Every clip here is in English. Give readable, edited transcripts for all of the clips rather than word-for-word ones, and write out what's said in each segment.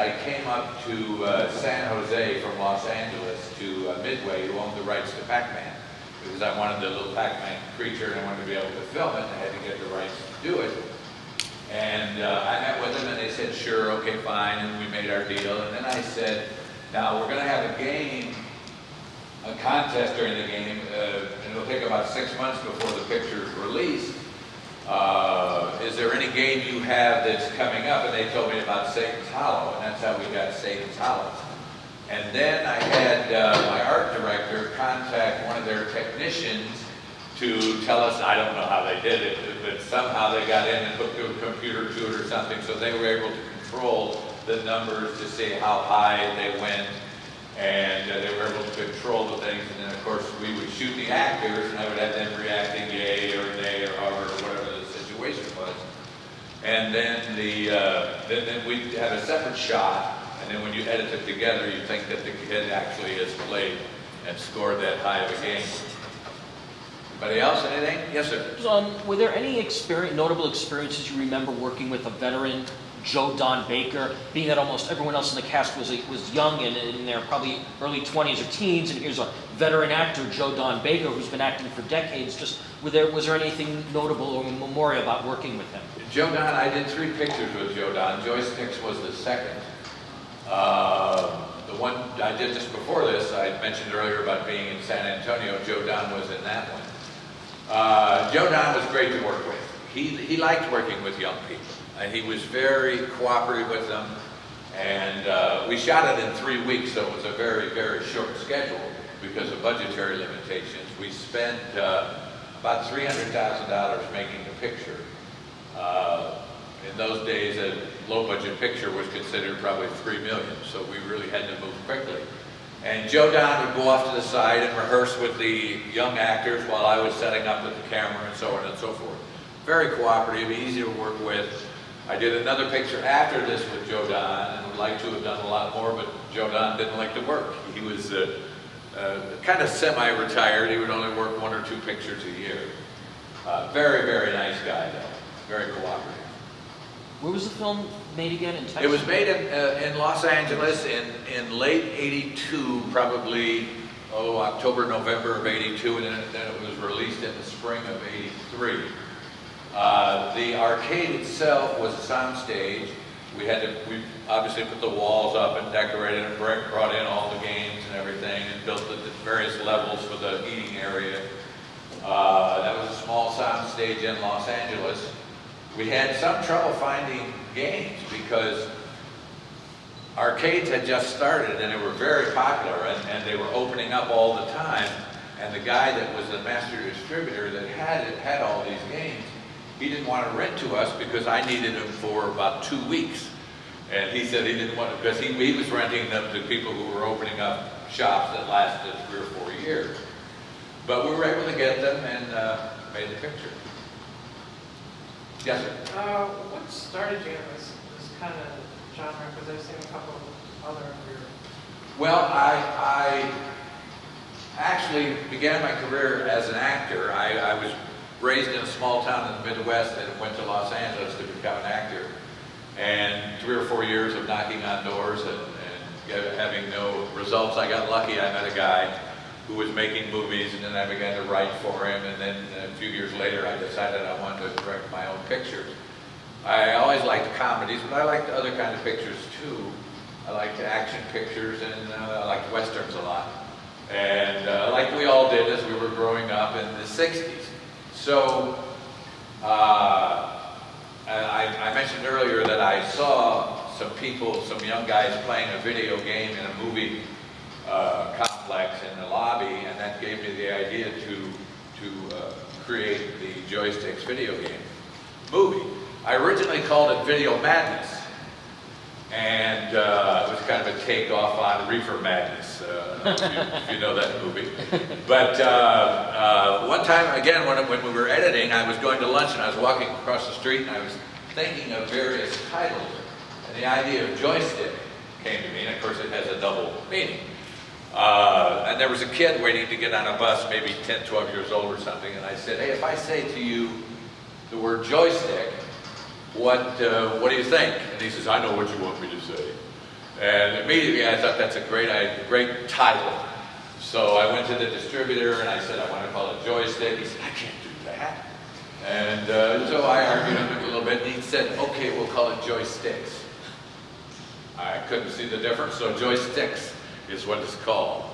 I came up to San Jose from Los Angeles to Midway, who owned the rights to Pac-Man, because I wanted the little Pac-Man creature and I wanted to be able to film it, and I had to get the rights to do it. And I met with them and they said, sure, okay, fine, and we made our deal. And then I said, now we're going to have a game, a contest during the game, and it'll take about 6 months before the picture is released. Is there any game you have that's coming up? And they told me about Satan's Hollow, and that's how we got Satan's Hollow. And then I had my art director contact one of their technicians to tell us, I don't know how they did it, but somehow they got in and hooked a computer to it or something, so they were able to control the numbers to see how high they went, and they were able to control the things. And then of course we would shoot the actors, and I would have them reacting yay or nay or however, or whatever the situation was. And then then we'd have a separate shot, and then when you edit it together, you think that the kid actually has played and scored that high of a game. Anybody else, anything? Yes, sir. Were there any notable experiences you remember working with a veteran, Joe Don Baker, being that almost everyone else in the cast was young and in their probably early 20s or teens, and here's a veteran actor, Joe Don Baker, who's been acting for decades. Just was there anything notable or memorial about working with him? Joe Don, I did 3 pictures with Joe Don. Joysticks was the second. The one I did just before this, I mentioned earlier about being in San Antonio. Joe Don was in that one. Joe Don was great to work with. He liked working with young people. He was very cooperative with them, and we shot it in 3 weeks, so it was a very, very short schedule because of budgetary limitations. We spent about $300,000 making the picture. In those days, a low-budget picture was considered probably $3 million, so we really had to move quickly. And Joe Don would go off to the side and rehearse with the young actors while I was setting up with the camera and so on and so forth. Very cooperative, easy to work with. I did another picture after this with Joe Don, and would like to have done a lot more, but Joe Don didn't like to work. He was kind of semi-retired. He would only work 1 or 2 pictures a year. Very, very nice guy, though. Very cooperative. Where was the film made again? In Texas? It was made in Los Angeles in late '82, probably October, November of '82, and then it was released in the spring of '83. The arcade itself was a soundstage. We obviously put the walls up and decorated and brought in all the games and everything, and built the various levels for the eating area. That was a small soundstage in Los Angeles. We had some trouble finding games because arcades had just started and they were very popular, and they were opening up all the time. And the guy that was the master distributor that had all these games, he didn't want to rent to us because I needed them for about 2 weeks. And he said he didn't want to, because he was renting them to people who were opening up shops that lasted 3 or 4 years. But we were able to get them and made the picture. Yes, sir. What started you in this kind of genre? Because I've seen a couple of other of your... Well, I actually began my career as an actor. I was raised in a small town in the Midwest and went to Los Angeles to become an actor. And 3 or 4 years of knocking on doors and having no results. I got lucky. I met a guy who was making movies, and then I began to write for him, and then a few years later I decided I wanted to direct my own pictures. I always liked comedies, but I liked other kind of pictures too. I liked action pictures, and I liked westerns a lot. And like we all did as we were growing up in the 60s. So I mentioned earlier that I saw some young guys playing a video game in a movie complex in the lobby, and that gave me the idea to create the Joysticks video game movie. I originally called it Video Madness, and it was kind of a takeoff on Reefer Madness, if you know that movie. But one time, again, when we were editing, I was going to lunch and I was walking across the street and I was thinking of various titles, and the idea of joystick came to me, and of course it has a double meaning. And there was a kid waiting to get on a bus, maybe 10, 12 years old or something, and I said, hey, if I say to you the word joystick, what do you think? And he says, I know what you want me to say. And immediately I thought that's a great title. So I went to the distributor and I said, I want to call it Joystick. He said, I can't do that. And so I argued with him a little bit and he said, okay, we'll call it Joysticks. I couldn't see the difference, so Joysticks is what it's called.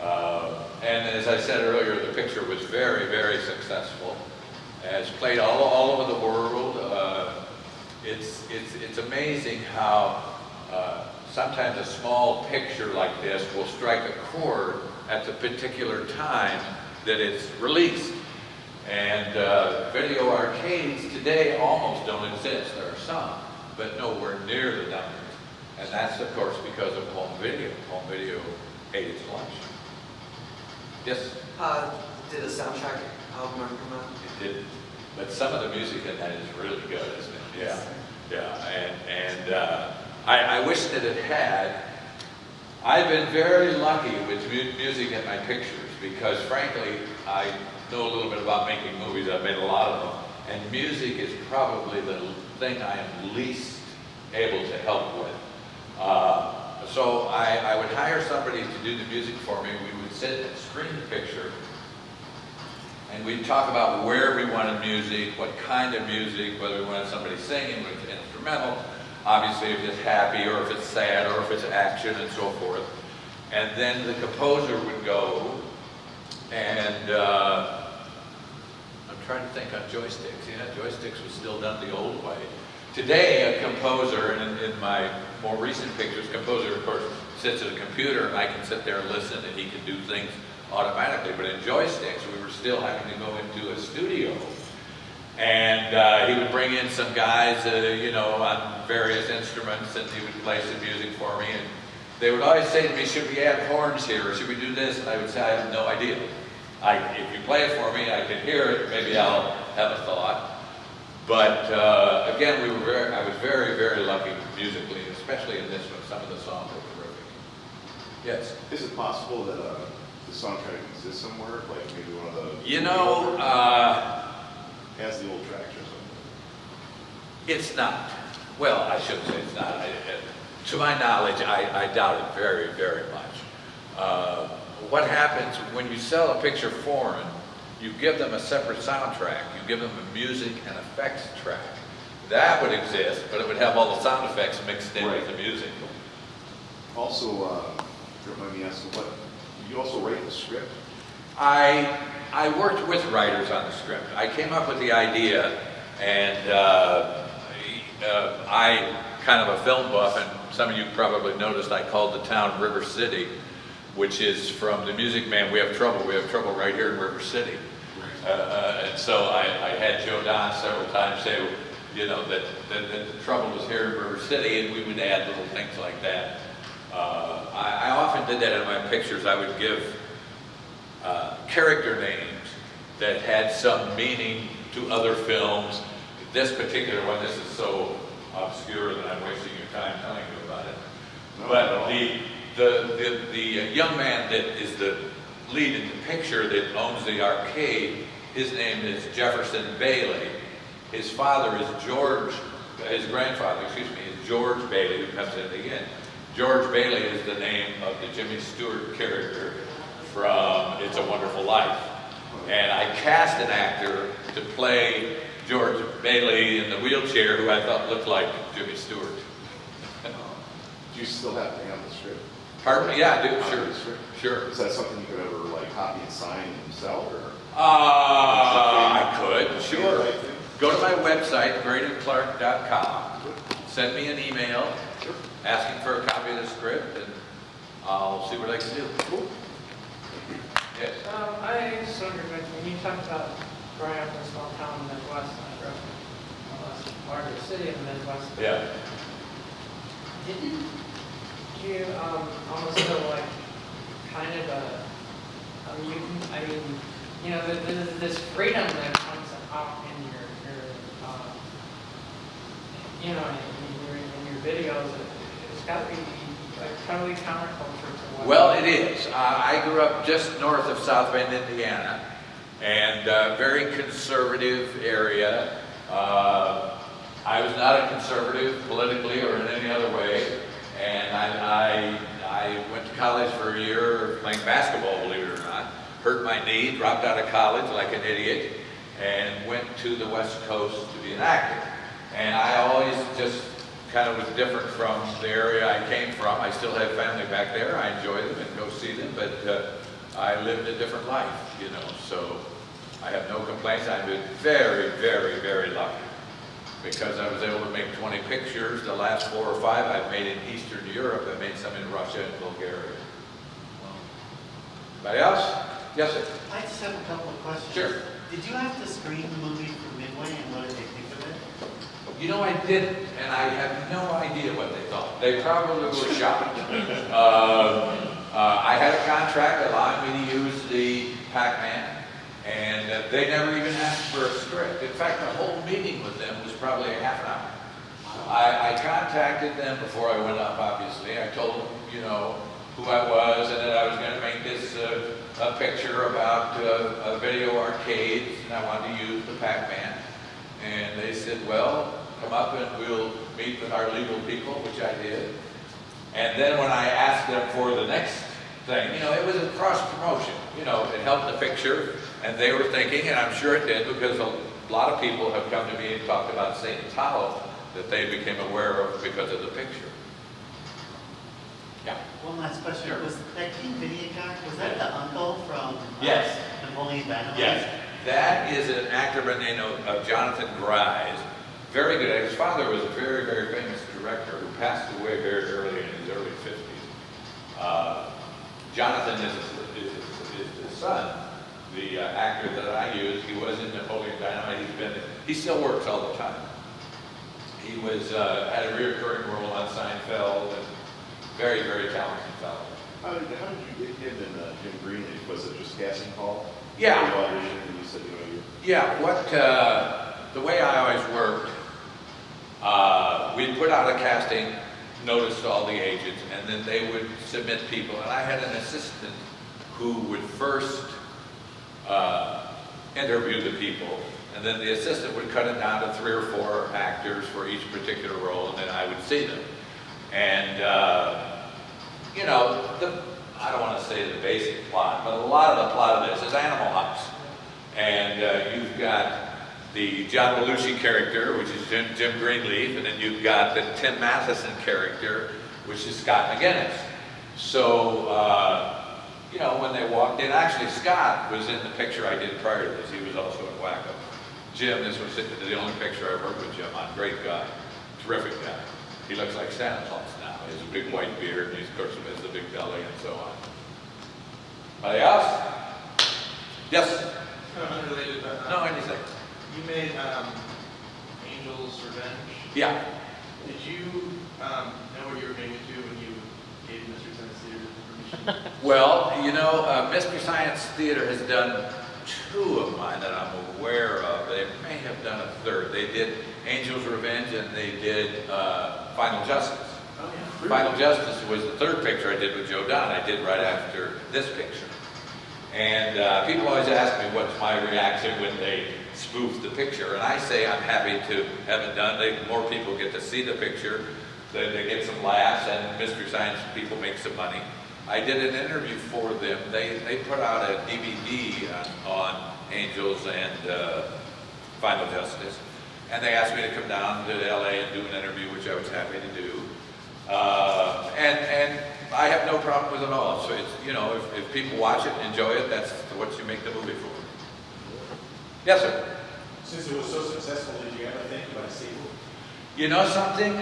And as I said earlier, the picture was very, very successful. It's played all over the world. It's amazing how sometimes a small picture like this will strike a chord at the particular time that it's released. And video arcades today almost don't exist. There are some, but nowhere near the numbers. And that's, of course, because of home video. Home video ate its lunch. Yes? Did a soundtrack album ever come out? It did. But some of the music in that is really good, isn't it? Yeah. Yeah. And I wish that it had. I've been very lucky with music in my pictures because, frankly, I know a little bit about making movies. I've made a lot of them. And music is probably the thing I am least able to help with. So I would hire somebody to do the music for me. We would sit and screen the picture. And we'd talk about where we wanted music, what kind of music, whether we wanted somebody singing, whether it's instrumental, obviously if it's happy or if it's sad or if it's action and so forth. And then the composer would go and I'm trying to think on Joysticks. Yeah, Joysticks was still done the old way. Today, a composer, and in my more recent pictures, composer, of course, sits at a computer and I can sit there and listen and he can do things automatically. But in Joysticks, we were still having to go into a studio. And he would bring in some guys, you know, on various instruments and he would play some music for me. And they would always say to me, should we add horns here or should we do this? And I would say, I have no idea. If you play it for me, I can hear it, maybe I'll have a thought. But again, I was very, very lucky musically, especially in this one. Some of the songs were terrific. Yes? Is it possible that the soundtrack exists somewhere, like maybe one of the... You know, has the old tracks or something? it's not. Well, I shouldn't say it's not. To my knowledge, I doubt it very, very much. What happens when you sell a picture foreign, you give them a separate soundtrack. You give them a music and effects track. That would exist, but it would have all the sound effects mixed in with the music. Also, remind me asking, you also write the script? I worked with writers on the script. I came up with the idea, and I, kind of a film buff, and some of you probably noticed I called the town River City, which is from the Music Man, We Have Trouble right here in River City. And so I had Joe Don several times say, you know, that the trouble was here in River City, and we would add little things like that. I often did that in my pictures. I would give character names that had some meaning to other films. This particular one, this is so obscure that I'm wasting your time telling you about it. No, But the young man that is the lead in the picture that owns the arcade, his name is Jefferson Bailey. His father is his grandfather, excuse me, is George Bailey, who comes in again. George Bailey is the name of the Jimmy Stewart character from It's a Wonderful Life. And I cast an actor to play George Bailey in the wheelchair who I thought looked like Jimmy Stewart. Do you still have to have the script? Pardon me? Yeah, I do, Copy sure. the script? Sure. Is that something you could ever like copy and sign and sell, or? I could, sure. Right thing? Go to my website, GreydonClark.com. Send me an email asking for a copy of the script, and I'll see what I can do. Cool. Yes. I just wondered, when you talked about growing up in a small town in the Midwest, and I grew up in a larger city in the Midwest. Yeah. Didn't you almost feel like kind of a mutant? I mean, you know, there's this freedom that comes out in your you know, in your videos. It's got to be like totally counterculture to what. Well, it is. I grew up just north of South Bend, Indiana, and very conservative area. I was not a conservative politically or in any other way, And I went to college for a year playing basketball, believe it or not. Hurt my knee, dropped out of college like an idiot, and went to the West Coast to be an actor. And I always just kind of was different from the area I came from. I still have family back there. I enjoy them and go see them, but I lived a different life, you know, so I have no complaints. I've been very, very, very lucky because I was able to make 20 pictures. The last 4 or 5 I've made in Eastern Europe. I made some in Russia and Bulgaria. Anybody else? Yes, sir. I just have a couple of questions. Sure. Did you have to screen the movie for Midway, and what did they think of it? You know, I didn't, and I have no idea what they thought. They probably were shocked. I had a contract allowing me to use the Pac-Man, and they never even asked for a script. In fact, the whole meeting with them was probably a half an hour. I contacted them before I went up, obviously. I told them, you know, who I was and that I was going to make this a picture about video arcades, and I wanted to use the Pac-Man. And they said, well, come up and we'll meet with our legal people, which I did. And then when I asked them for the next thing, you know, it was a cross-promotion. You know, it helped the picture, and they were thinking, and I'm sure it did, because a lot of people have come to me and talked about Satan's Hollow that they became aware of because of the picture. Yeah. One last question. Sure. Was that King Videogame, was that the uncle from Yes. Napoleon Dynamite? Yes. That is an actor by the name of Jonathan Grise. Very good. His father was a very, very famous director who passed away very early in his early 50s. Jonathan is his son, the actor that I use. He was in Napoleon Dynamite. He still works all the time. He was had a recurring role on Seinfeld, and very, very talented fellow. How did you get him and Jim Greenleaf? Was it just casting call? Yeah. You auditioned and you said, you know, you... Yeah, the way I always worked, we'd put out a casting notice to all the agents, and then they would submit people. And I had an assistant who would first interview the people, and then the assistant would cut it down to 3 or 4 actors for each particular role, and then I would see them. And, you know, I don't want to say the basic plot, but a lot of the plot of this is Animal House. And you've got the John Belushi character, which is Jim Greenleaf, and then you've got the Tim Matheson character, which is Scott McGinnis. So, you know, when they walked in, actually Scott was in the picture I did prior to this. He was also in Wacko. Jim, this was the only picture I worked with Jim on. Great guy, terrific guy. He looks like Santa Claus now. He has a big white beard, and he, of course, has the big belly and so on. Anybody else? Yes? Unrelated, but No, anything. you made Angel's Revenge. Yeah. Did you know what you were getting into when you gave Mystery Science Theater permission? Well, you know, Mystery Science Theater has done 2 of mine that I'm aware of. They may have done a 3rd. They did Angel's Revenge, and they did Final Justice. Oh, yeah. Final Justice was the 3rd picture I did with Joe Don. I did right after this picture. And people always ask me what's my reaction when they spoof the picture. And I say I'm happy to have it done. More people get to see the picture. They get some laughs, and Mystery Science people make some money. I did an interview for them. They put out a DVD on Angels and Final Justice. And they asked me to come down to LA and do an interview, which I was happy to do. And I have no problem with it all. So it's, you know, if people watch it and enjoy it, that's what you make the movie for. Yes, sir. Since it was so successful, did you ever think about a sequel? You know something?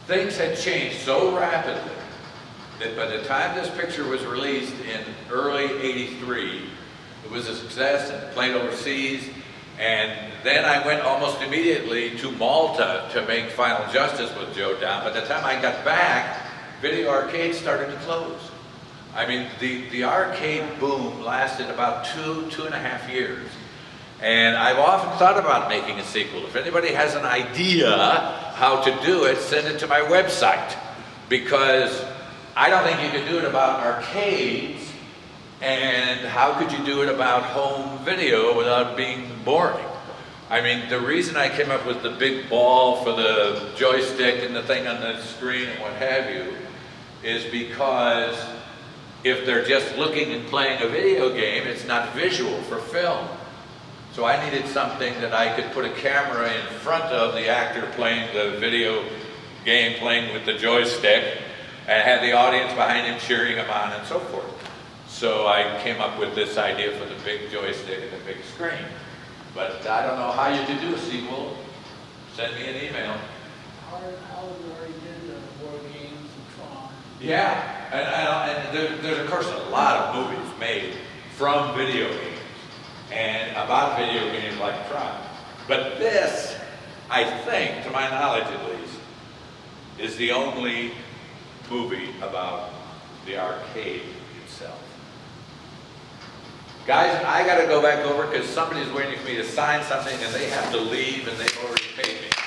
Things had changed so rapidly that by the time this picture was released in early '83, it was a success and played overseas. And then I went almost immediately to Malta to make Final Justice with Joe Don. By the time I got back, video arcades started to close. I mean, the arcade boom lasted about 2.5 years. And I've often thought about making a sequel. If anybody has an idea how to do it, send it to my website. Because I don't think you can do it about arcades. And how could you do it about home video without being boring? I mean, the reason I came up with the big ball for the joystick and the thing on the screen and what have you is because if they're just looking and playing a video game, it's not visual for film. So I needed something that I could put a camera in front of the actor playing the video game, playing with the joystick, and have the audience behind him cheering him on and so forth. So I came up with this idea for the big joystick and the big screen. But I don't know how you could do a sequel. Send me an email. Howard already did the board games and Tron. Yeah, and there's of course a lot of movies made from video games and about video games like Tron. But this, I think, to my knowledge at least, is the only movie about the arcade itself. Guys, I gotta go back over because somebody's waiting for me to sign something and they have to leave and they've already paid me.